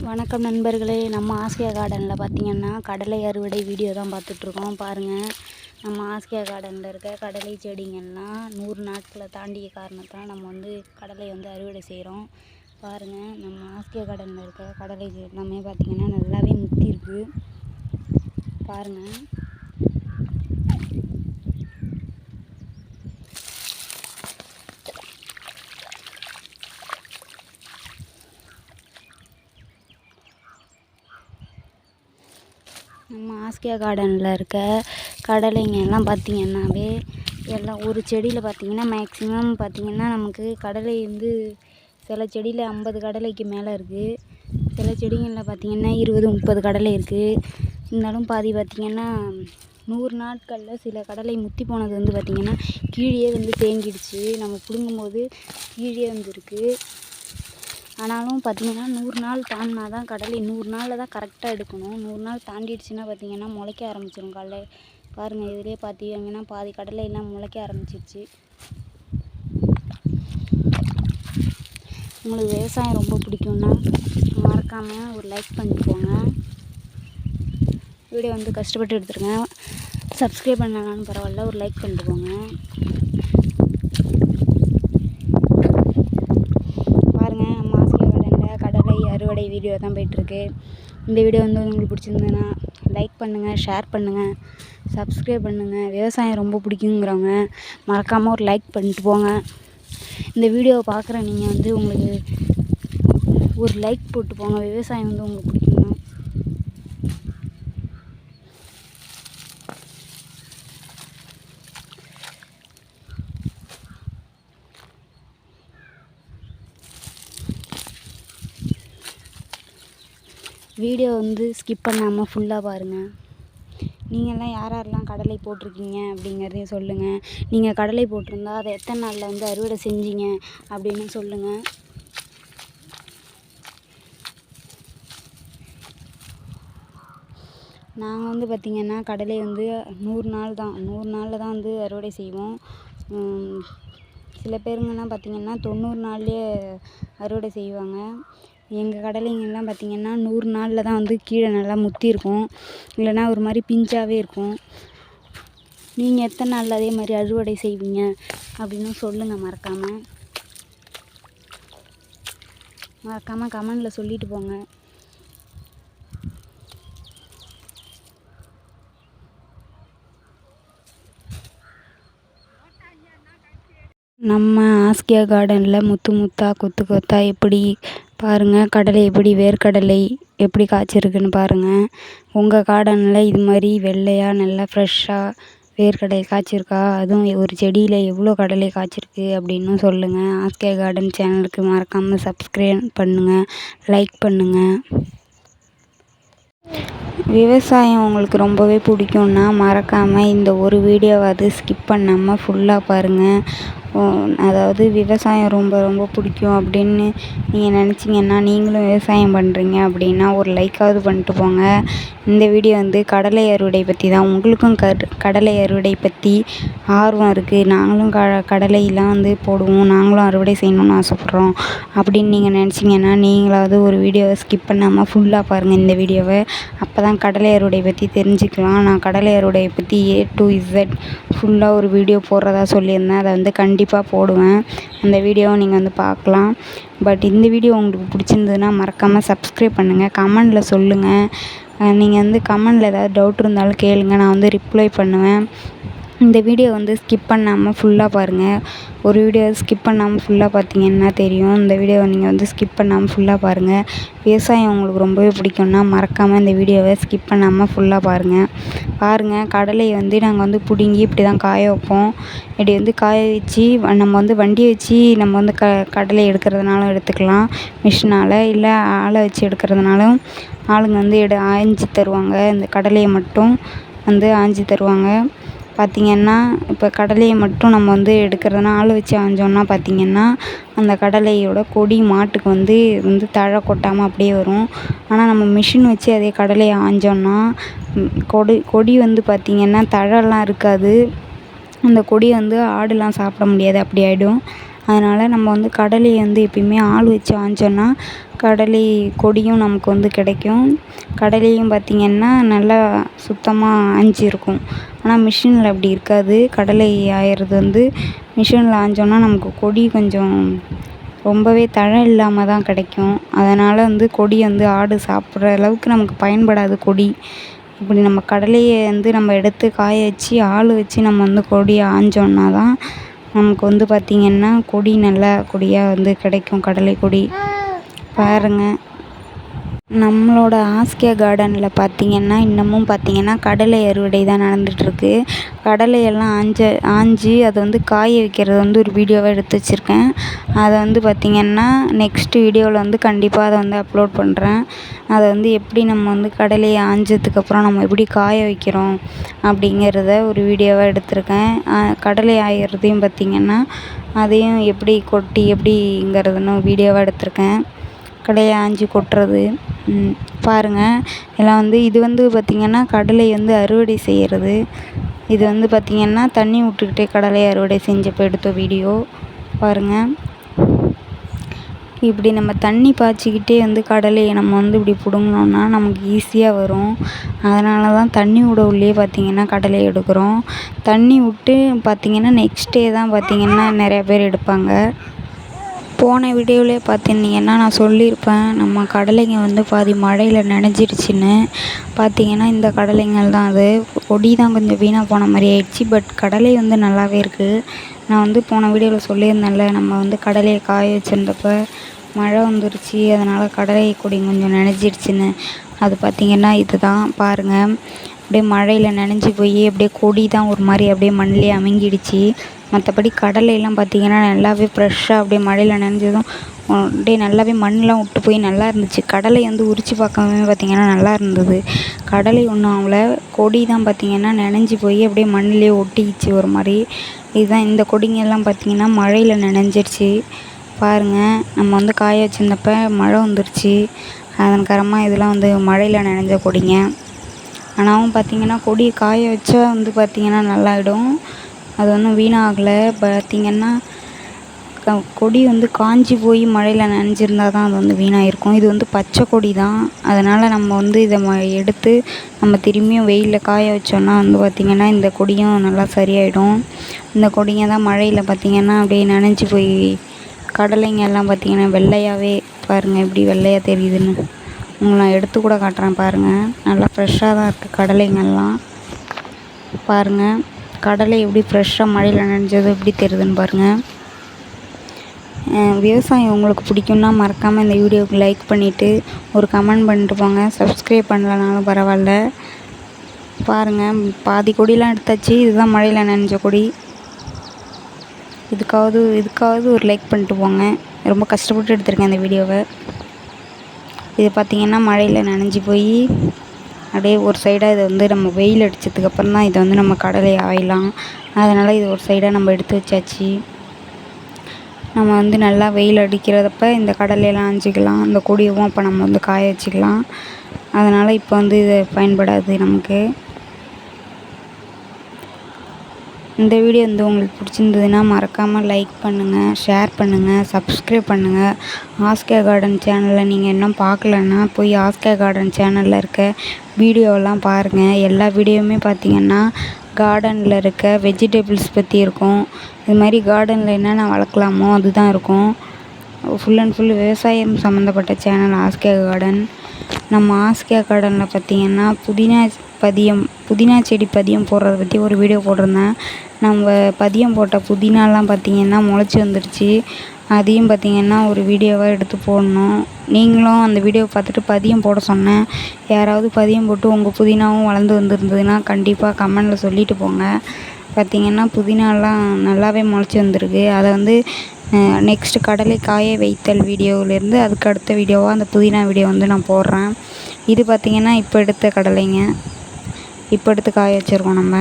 வணக்கம் நண்பர்களே. நம்ம ஆசியா கார்டனில் பார்த்திங்கன்னா கடலை அறுவடை வீடியோ தான் பார்த்துட்ருக்கோம். பாருங்கள், நம்ம ஆசியா கார்டனில் இருக்க கடலை செடிங்கள்லாம் 100 நாட்களை தாண்டிய காரணத்தால் நம்ம கடலை அறுவடை செய்கிறோம். பாருங்கள், நம்ம ஆசியா கார்டனில் இருக்க கடலை எல்லாமே பார்த்திங்கன்னா நல்லாவே முத்தி இருக்குது. பாருங்கள், நம்ம ஆஸ்கியா கார்டனில் இருக்க கடலைங்க எல்லாம் பார்த்திங்கன்னாவே எல்லாம் ஒரு செடியில் பார்த்திங்கன்னா மேக்ஸிமம் பார்த்திங்கன்னா நமக்கு கடலை சில செடியில் 50 கடலைக்கு மேலே இருக்குது. சில செடிகளில் பார்த்திங்கன்னா 20-30 கடலை இருக்குது. இருந்தாலும் பாதி பார்த்திங்கன்னா 100 நாட்களில் சில கடலை முத்தி போனது பார்த்திங்கன்னா கீழே தேங்கிடுச்சு. நம்ம பிடுங்கும்போது கீழே இருக்குது. ஆனாலும் பார்த்திங்கன்னா 100 நாள் தாண்டினா தான் கடலை 100 நாளில் தான் கரெக்டாக எடுக்கணும். 100 நாள் தாண்டிடுச்சுன்னா பார்த்திங்கன்னா முளைக்க ஆரம்பிச்சிடும் கடலை. பாருங்கள், இதிலே பார்த்தீங்கன்னா பாதி கடலை எல்லாம் முளைக்க ஆரம்பிச்சிருச்சு. உங்களுக்கு விவசாயம் ரொம்ப பிடிக்கும்னா மறக்காமல் ஒரு லைக் பண்ணிட்டு போங்க. வீடியோ கஷ்டப்பட்டு எடுத்துருங்க. சப்ஸ்கிரைப் பண்ணலான்னு பரவாயில்ல, ஒரு லைக் பண்ணிட்டு போங்க. அறுவடை வீடியோ தான் போயிட்டுருக்கு. இந்த வீடியோ உங்களுக்கு பிடிச்சிருந்ததுன்னா லைக் பண்ணுங்கள், ஷேர் பண்ணுங்கள், சப்ஸ்கிரைப் பண்ணுங்கள். விவசாயம் ரொம்ப பிடிக்குங்கிறவங்க மறக்காமல் ஒரு லைக் பண்ணிட்டு போங்க. இந்த வீடியோவை பார்க்குற நீங்கள் உங்களுக்கு ஒரு லைக் போட்டு போங்க. விவசாயம் உங்களுக்கு பிடிக்குங்க. வீடியோ ஸ்கிப் பண்ணாமல் ஃபுல்லாக பாருங்கள். நீங்கள்லாம் யாரெல்லாம் கடலை போட்டிருக்கீங்க அப்படிங்கிறதையும் சொல்லுங்கள். நீங்கள் கடலை போட்டிருந்தா அதை எத்தனை நாளில் அறுவடை செஞ்சீங்க அப்படின்னு சொல்லுங்கள். நாங்கள் பார்த்திங்கன்னா கடலை 100 நாள் தான் 100 நாளில் தான் அறுவடை செய்வோம். சில பேருங்கெல்லாம் பார்த்திங்கன்னா 90 நாள்லேயே அறுவடை செய்வாங்க. எங்கள் கடலைங்கெல்லாம் பார்த்திங்கன்னா 100 நாளில் தான் கீழே நல்லா முத்தி இருக்கும். இல்லைனா ஒரு மாதிரி பிஞ்சாகவே இருக்கும். நீங்கள் எத்தனை நாளில் அதே மாதிரி அறுவடை செய்வீங்க அப்படின்னு சொல்லுங்கள். மறக்காமல் கமெண்டில் சொல்லிட்டு போங்க. நம்ம ஆஸ்கியா கார்டனில் முத்து முத்தாக கொத்து கொத்தா எப்படி பாருங்கள், கடலை எப்படி வேர்க்கடலை எப்படி காய்ச்சிருக்குன்னு பாருங்கள். உங்கள் கார்டனில் இது மாதிரி வெள்ளையாக நல்லா ஃப்ரெஷ்ஷாக வேர்க்கடலை காய்ச்சிருக்கா? அதுவும் ஒரு செடியில் எவ்வளோ கடலை காய்ச்சிருக்கு அப்படின்னு சொல்லுங்கள். ஆஸ்கியா கார்டன் சேனலுக்கு மறக்காமல் சப்ஸ்கிரைப் பண்ணுங்கள், லைக் பண்ணுங்கள். விவசாயம் உங்களுக்கு ரொம்பவே பிடிக்கும்னா மறக்காமல் இந்த ஒரு வீடியோவாவது ஸ்கிப் பண்ணாமல் ஃபுல்லாக பாருங்கள். அதாவது விவசாயம் ரொம்ப ரொம்ப பிடிக்கும் அப்படின்னு நீங்கள் நினச்சிங்கன்னா, நீங்களும் விவசாயம் பண்ணுறீங்க அப்படின்னா ஒரு லைக்காவது பண்ணிட்டு போங்க. இந்த வீடியோ கடலை அறுவடை பற்றி தான். உங்களுக்கும் கடலை அறுவடை பற்றி ஆர்வம் இருக்குது, நாங்களும் கடலையெல்லாம் போடுவோம், நாங்களும் அறுவடை செய்யணும்னு ஆசைப்பட்றோம் அப்படின்னு நீங்கள் நினச்சிங்கன்னா, நீங்களாவது ஒரு வீடியோவை ஸ்கிப் பண்ணாமல் ஃபுல்லாக பாருங்கள் இந்த வீடியோவை. அப்போ தான் கடலை அறுவடை பற்றி தெரிஞ்சுக்கலாம். நான் கடலை அறுவடையை பற்றி A to Z ஃபுல்லாக ஒரு வீடியோ போடுறதா சொல்லியிருந்தேன். அதை கண்டிப்பாக போடுவேன். அந்த வீடியோவை நீங்கள் பார்க்கலாம். பட் இந்த வீடியோ உங்களுக்கு பிடிச்சிருந்ததுன்னா மறக்காமல் சப்ஸ்கிரைப் பண்ணுங்கள். கமெண்டில் சொல்லுங்கள். நீங்கள் கமெண்டில் ஏதாவது டவுட் இருந்தாலும் கேளுங்கள், நான் ரிப்ளை பண்ணுவேன். இந்த வீடியோ ஸ்கிப் பண்ணாமல் ஃபுல்லாக பாருங்கள். ஒரு வீடியோ ஸ்கிப் பண்ணாமல் ஃபுல்லாக பார்த்தீங்கன்னா தெரியும். இந்த வீடியோவை நீங்கள் ஸ்கிப் பண்ணாமல் ஃபுல்லாக பாருங்கள். விவசாயம் உங்களுக்கு ரொம்பவே பிடிக்கும்னா மறக்காமல் இந்த வீடியோவை ஸ்கிப் பண்ணாமல் ஃபுல்லாக பாருங்கள். கடலையை நாங்கள் பிடுங்கி இப்படி தான் காய வைப்போம். இப்படி காய வச்சு நம்ம வண்டியை வச்சு நம்ம கடலை எடுக்கிறதுனாலும் எடுத்துக்கலாம் மிஷினால். இல்லை ஆளை வச்சு எடுக்கிறதுனாலும் ஆளுங்க ஆய்ஞ்சி தருவாங்க. இந்த கடலையை மட்டும் ஆய்ஞ்சி தருவாங்க. பார்த்திங்கன்னா இப்போ கடலையை மட்டும் நம்ம எடுக்கிறதுனா ஆள் வச்சு ஆய்ஞ்சோன்னா பார்த்திங்கன்னா அந்த கடலையோட கொடி மாட்டுக்கு தழை கொட்டாமல் அப்படியே வரும். ஆனால் நம்ம மிஷின் வச்சு அதே கடலையை ஆய்ஞ்சோன்னா கொடி பார்த்திங்கன்னா தழைலாம் இருக்காது. அந்த கொடியை ஆடுலாம் சாப்பிட முடியாது, அப்படி ஆகிடும். அதனால் நம்ம வந்து கடலையை வந்து எப்பயுமே ஆள் வச்சு ஆஞ்சோன்னா கடலை கொடியும் நமக்கு வந்து கிடைக்கும். கடலையும் பார்த்திங்கன்னா நல்லா சுத்தமாக ஆஞ்சிருக்கும். ஆனால் மிஷினில் அப்படி இருக்காது. கடலை ஆயிறது வந்து மிஷினில் ஆஞ்சோன்னா நமக்கு கொடி கொஞ்சம் ரொம்பவே தழை இல்லாமல் தான் கிடைக்கும். அதனால் வந்து கொடி வந்து ஆடு சாப்பிட்ற அளவுக்கு நமக்கு பயன்படாது கொடி. இப்படி நம்ம கடலையை வந்து நம்ம எடுத்து காய வச்சு ஆள் வச்சு நம்ம வந்து கொடியை ஆஞ்சோன்னா தான் நமக்கு வந்து பார்த்திங்கன்னா கொடி நல்ல கொடியாக வந்து கிடைக்கும். கடலை கொடி பாருங்கள். நம்மளோட ஆஸ்கியா கார்டனில் பார்த்திங்கன்னா இன்னமும் பார்த்திங்கன்னா கடலை அறுவடை தான் நடந்துகிட்ருக்கு. கடலையெல்லாம் ஆஞ்சு அதை வந்து காய வைக்கிறது வந்து ஒரு வீடியோவாக எடுத்து வச்சுருக்கேன். அதை வந்து பார்த்திங்கன்னா நெக்ஸ்ட் வீடியோவில் வந்து கண்டிப்பாக அதை வந்து அப்லோட் பண்ணுறேன். அதை வந்து எப்படி நம்ம வந்து கடலையை ஆஞ்சதுக்கப்புறம் நம்ம எப்படி காய வைக்கிறோம் அப்படிங்கிறத ஒரு வீடியோவாக எடுத்திருக்கேன். கடலை ஆயிறதையும் பார்த்திங்கன்னா அதையும் எப்படி கொட்டி எப்படிங்கிறதுன்னு வீடியோவாக எடுத்திருக்கேன். கடலையை ஆஞ்சு கொட்டுறது பாருங்கள். எல்லாம் வந்து இது வந்து பார்த்திங்கன்னா கடலை வந்து அறுவடை செய்கிறது. இது வந்து பார்த்திங்கன்னா தண்ணி விட்டுக்கிட்டே கடலை அறுவடை செஞ்சப்போ எடுத்த வீடியோ பாருங்கள். இப்படி நம்ம தண்ணி பாய்ச்சிக்கிட்டே வந்து கடலையை நம்ம வந்து இப்படி பிடுங்கினோன்னா நமக்கு ஈஸியாக வரும். அதனால தான் தண்ணி விட உள்ளே பார்த்திங்கன்னா கடலையை எடுக்கிறோம். தண்ணி விட்டு பார்த்திங்கன்னா நெக்ஸ்ட் டே தான் பார்த்திங்கன்னா நிறையா பேர் எடுப்பாங்க. போன வீடியோவிலே பார்த்திங்கன்னா நான் சொல்லியிருப்பேன் நம்ம கடலைங்க வந்து பாதி மழையில் நனைஞ்சிடுச்சின்னு. பார்த்திங்கன்னா இந்த கடலைங்கள் தான் அது. கொடி தான் கொஞ்சம் வீணாக போன மாதிரி ஆயிடுச்சு. பட் கடலை வந்து நல்லாவே இருக்குது. நான் வந்து போன வீடியோவில் சொல்லியிருந்தேன்ல நம்ம வந்து கடலையை காய வச்சுருந்தப்போ மழை வந்துருச்சு, அதனால் கடலை கொடி கொஞ்சம் நனைஞ்சிடுச்சின்னு. அது பார்த்திங்கன்னா இது தான் பாருங்கள். அப்படியே மழையில் நனைஞ்சி போய் அப்படியே கொடி தான் ஒரு மாதிரி அப்படியே மண்ணிலே அமுங்கிடுச்சு. மற்றபடி கடலையெல்லாம் பார்த்திங்கன்னா நல்லாவே ஃப்ரெஷ்ஷாக அப்படியே மழையில் நனைஞ்சதும் அப்படியே நல்லாவே மண்ணெலாம் விட்டு போய் நல்லா இருந்துச்சு. கடலை வந்து உரித்து பார்க்கவே பார்த்திங்கன்னா நல்லா இருந்தது. கடலை ஒன்றும் ஆகல, கொடி தான் பார்த்திங்கன்னா நனைஞ்சி போய் அப்படியே மண்ணிலே ஒட்டிக்கிச்சு ஒரு மாதிரி. இதுதான் இந்த கொடிங்கெல்லாம் பார்த்திங்கன்னா மழையில் நனைஞ்சிருச்சு பாருங்கள். நம்ம வந்து காய வச்சுருந்தப்ப மழை வந்துருச்சு. அதன் காரணமாக இதெல்லாம் வந்து மழையில் நனைஞ்ச கொடிங்க. ஆனாலும் பார்த்திங்கன்னா கொடி காய வச்சா வந்து பார்த்திங்கன்னா நல்லாயிடும். அது ஒன்றும் வீணாகலை. பார்த்திங்கன்னா கொடி வந்து காஞ்சி போய் மழையில் நனைஞ்சிருந்தா தான் அது வந்து வீணாயிருக்கும். இது வந்து பச்சை கொடி தான். அதனால் நம்ம வந்து இதை எடுத்து நம்ம திரும்பியும் வெயிலில் காய வச்சோன்னா வந்து பார்த்திங்கன்னா இந்த கொடியும் நல்லா சரியாயிடும். இந்த கொடிங்க தான் மழையில் பார்த்திங்கன்னா அப்படியே நனைஞ்சி போய் கடலைங்க எல்லாம் பார்த்திங்கன்னா வெள்ளையாகவே பாருங்கள் எப்படி வெள்ளையாக தெரியுதுன்னு. உங்களை நான் எடுத்து கூட காட்டுறேன் பாருங்கள். நல்லா ஃப்ரெஷ்ஷாக தான் இருக்குது கடலைங்கள்லாம் பாருங்கள். கடலை எப்படி ஃப்ரெஷ்ஷாக மழையில் நனைஞ்சது எப்படி தெரியுதுன்னு பாருங்கள். விவசாயம் உங்களுக்கு பிடிக்கும்னா மறக்காமல் இந்த வீடியோவுக்கு லைக் பண்ணிவிட்டு ஒரு கமெண்ட் பண்ணிட்டு போங்க. சப்ஸ்கிரைப் பண்ணலனாலும் பரவாயில்ல. பாருங்கள் பாதி கொடியெலாம் எடுத்தாச்சு. இதுதான் மழையில் நனைஞ்ச கொடி. இதுக்காவது ஒரு லைக் பண்ணிட்டு போங்க. ரொம்ப கஷ்டப்பட்டு எடுத்திருக்கேன் இந்த வீடியோவை. இது பார்த்திங்கன்னா மழையில் நனைஞ்சி போய் அப்படியே ஒரு சைடாக இதை வந்து நம்ம வெயில் அடித்ததுக்கப்புறம் தான் இதை வந்து நம்ம கடலை ஆயிடலாம். அதனால் இது ஒரு சைடாக நம்ம எடுத்து வச்சாச்சு. நம்ம வந்து நல்லா வெயில் அடிக்கிறப்ப இந்த கடலையெல்லாம் ஆஞ்சிக்கலாம். இந்த கொடியவும் அப்போ நம்ம வந்து காய வச்சுக்கலாம். அதனால் இப்போ வந்து இது பயன்படாது நமக்கு. இந்த வீடியோ வந்து உங்களுக்கு பிடிச்சிருந்ததுன்னா மறக்காமல் லைக் பண்ணுங்கள், ஷேர் பண்ணுங்கள், சப்ஸ்கிரைப் பண்ணுங்கள். ஆஸ்கியா கார்டன் சேனலில் நீங்கள் இன்னும் பார்க்கலன்னா போய் ஆஸ்கியா கார்டன் சேனலில் இருக்க வீடியோவெல்லாம் பாருங்கள். எல்லா வீடியோவுமே பார்த்திங்கன்னா கார்டனில் இருக்க வெஜிடபிள்ஸ் பற்றி இருக்கும். இது மாதிரி கார்டனில் என்னென்ன வளர்க்கலாமோ அதுதான் இருக்கும். ஃபுல் அண்ட் ஃபுல் விவசாயம் சம்மந்தப்பட்ட சேனல் ஆஸ்கியா கார்டன். நம்ம ஆஸ்கியா கார்டனில் பார்த்திங்கன்னா புதினா செடி பதியம் போடுறத பற்றி ஒரு வீடியோ போட்டிருந்தேன். நம்ம பதியம் போட்ட புதினாலாம் பார்த்திங்கன்னா முளைச்சி வந்துடுச்சு. அதையும் பார்த்திங்கன்னா ஒரு வீடியோவாக எடுத்து போடணும். நீங்களும் அந்த வீடியோவை பார்த்துட்டு பதியம் போட சொன்னேன். யாராவது பதியம் போட்டு உங்கள் புதினாவும் வளர்ந்து வந்திருந்ததுன்னா கண்டிப்பாக கமெண்டில் சொல்லிட்டு போங்க. பார்த்திங்கன்னா புதினாலாம் நல்லாவே முளைச்சி வந்திருக்கு. அதை வந்து நெக்ஸ்ட்டு கடலை காய வைத்தல் வீடியோவிலேருந்து அதுக்கு அடுத்த வீடியோவாக அந்த புதினா வீடியோ வந்து நான் போடுறேன். இது பார்த்திங்கன்னா இப்போ எடுத்த கடலைங்க. இப்போ எடுத்து காய வச்சுருக்கோம் நம்ம.